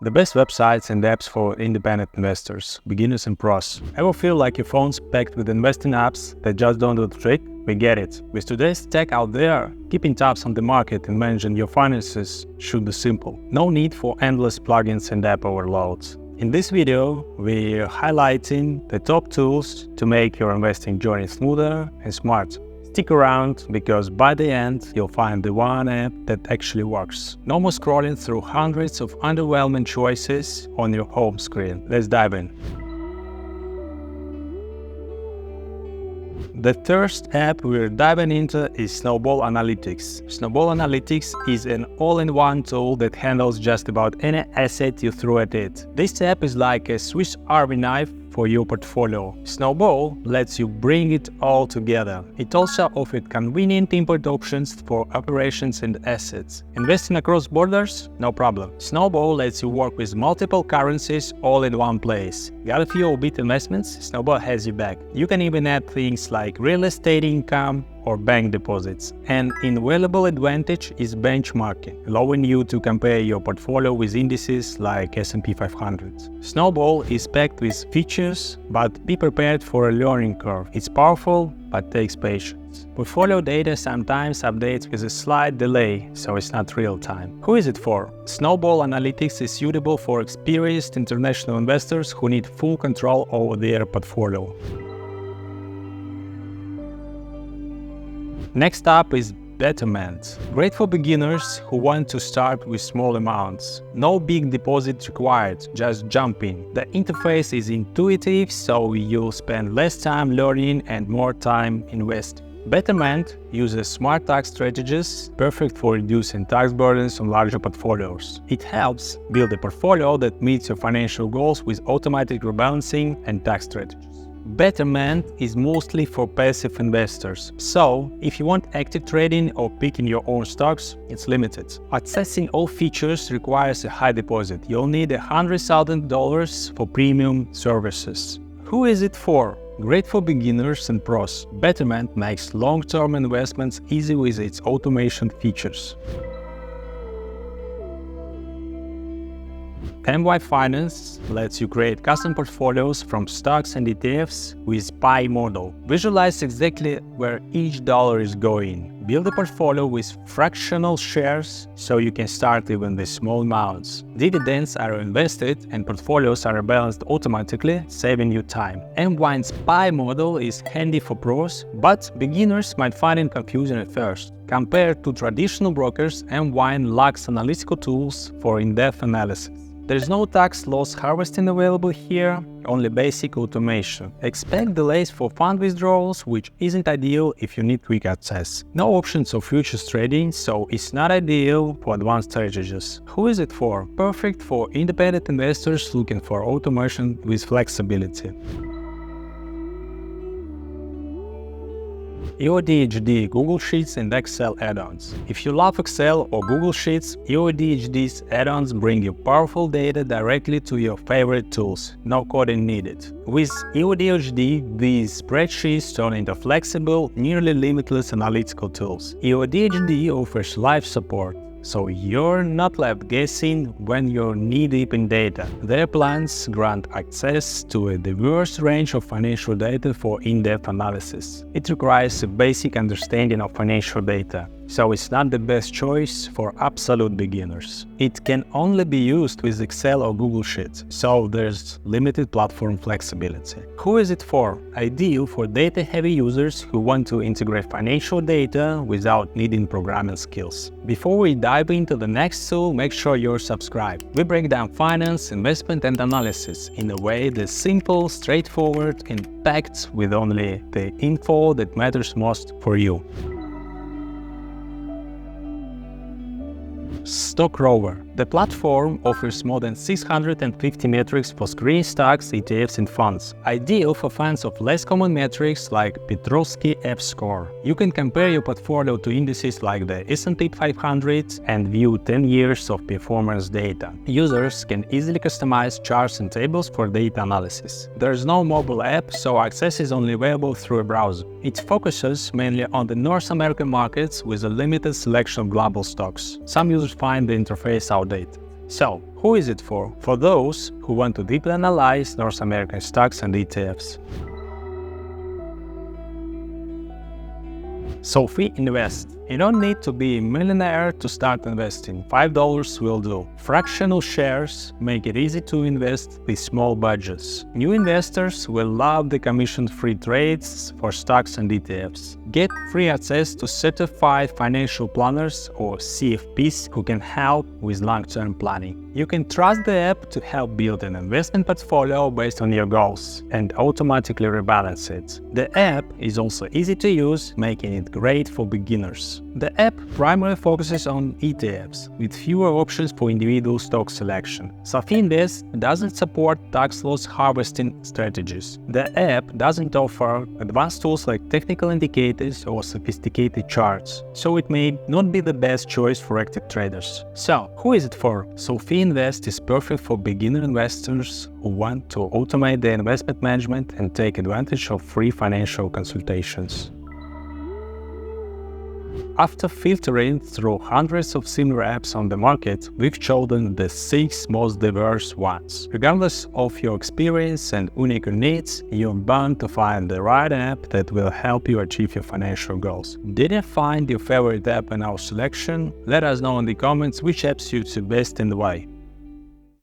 The best websites and apps for independent investors, beginners and pros. Ever feel like your phone's packed with investing apps that just don't do the trick? We get it. With today's tech out there, keeping tabs on the market and managing your finances should be simple. No need for endless plugins and app overloads. In this video, we're highlighting the top tools to make your investing journey smoother and smart. Stick around, because by the end, you'll find the one app that actually works. No more scrolling through hundreds of underwhelming choices on your home screen. Let's dive in. The first app we're diving into is Snowball Analytics. Snowball Analytics is an all-in-one tool that handles just about any asset you throw at it. This app is like a Swiss Army knife for your portfolio. Snowball lets you bring it all together. It also offers convenient import options for operations and assets. Investing across borders? No problem. Snowball lets you work with multiple currencies all in one place. Got a few offbeat investments? Snowball has you back. You can even add things like real estate income or bank deposits. An invaluable advantage is benchmarking, allowing you to compare your portfolio with indices like S&P 500. Snowball is packed with features, but be prepared for a learning curve. It's powerful, but takes patience. Portfolio data sometimes updates with a slight delay, so it's not real time. Who is it for? Snowball Analytics is suitable for experienced international investors who need full control over their portfolio. Next up is Betterment. Great for beginners who want to start with small amounts. No big deposit required, just jump in. The interface is intuitive, so you'll spend less time learning and more time investing. Betterment uses smart tax strategies, perfect for reducing tax burdens on larger portfolios. It helps build a portfolio that meets your financial goals with automatic rebalancing and tax strategies. Betterment is mostly for passive investors, so if you want active trading or picking your own stocks, it's limited. Accessing all features requires a high deposit. You'll need $100,000 for premium services. Who is it for? Great for beginners and pros. Betterment makes long-term investments easy with its automation features. MY Finance lets you create custom portfolios from stocks and ETFs with pie model. Visualize exactly where each dollar is going. Build a portfolio with fractional shares so you can start even with small amounts. Dividends are invested and portfolios are rebalanced automatically, saving you time. MY's pie model is handy for pros, but beginners might find it confusing at first. Compared to traditional brokers, MY lacks analytical tools for in-depth analysis. There's no tax loss harvesting available here, only basic automation. Expect delays for fund withdrawals, which isn't ideal if you need quick access. No options of futures trading, so it's not ideal for advanced strategies. Who is it for? Perfect for independent investors looking for automation with flexibility. EODHD, Google Sheets and Excel add-ons. If you love Excel or Google Sheets, EODHD's add-ons bring you powerful data directly to your favorite tools. No coding needed. With EODHD, these spreadsheets turn into flexible, nearly limitless analytical tools. EODHD offers live support, so you're not left guessing when you're knee-deep in data. Their plans grant access to a diverse range of financial data for in-depth analysis. It requires a basic understanding of financial data, so it's not the best choice for absolute beginners. It can only be used with Excel or Google Sheets, so there's limited platform flexibility. Who is it for? Ideal for data-heavy users who want to integrate financial data without needing programming skills. Before we dive into the next tool, make sure you're subscribed. We break down finance, investment and analysis in a way that's simple, straightforward and packed with only the info that matters most for you. Stock Rover. The platform offers more than 650 metrics for screen stocks, ETFs and funds. Ideal for fans of less common metrics like Petrovsky F-score. You can compare your portfolio to indices like the S&P 500 and view 10 years of performance data. Users can easily customize charts and tables for data analysis. There's no mobile app, so access is only available through a browser. It focuses mainly on the North American markets with a limited selection of global stocks. Some users find the interface outdated. So, who is it for? For those who want to deeply analyze North American stocks and ETFs. SoFi Invest. You don't need to be a millionaire to start investing. $5 will do. Fractional shares make it easy to invest with small budgets. New investors will love the commission-free trades for stocks and ETFs. Get free access to certified financial planners or CFPs who can help with long-term planning. You can trust the app to help build an investment portfolio based on your goals and automatically rebalance it. The app is also easy to use, making it great for beginners. The app primarily focuses on ETFs, with fewer options for individual stock selection. SoFi Invest doesn't support tax loss harvesting strategies. The app doesn't offer advanced tools like technical indicators or sophisticated charts, so it may not be the best choice for active traders. So, who is it for? SoFi Invest is perfect for beginner investors who want to automate their investment management and take advantage of free financial consultations. After filtering through hundreds of similar apps on the market, we've chosen the 6 most diverse ones. Regardless of your experience and unique needs, you're bound to find the right app that will help you achieve your financial goals. Did you find your favorite app in our selection? Let us know in the comments which app suits you best and why.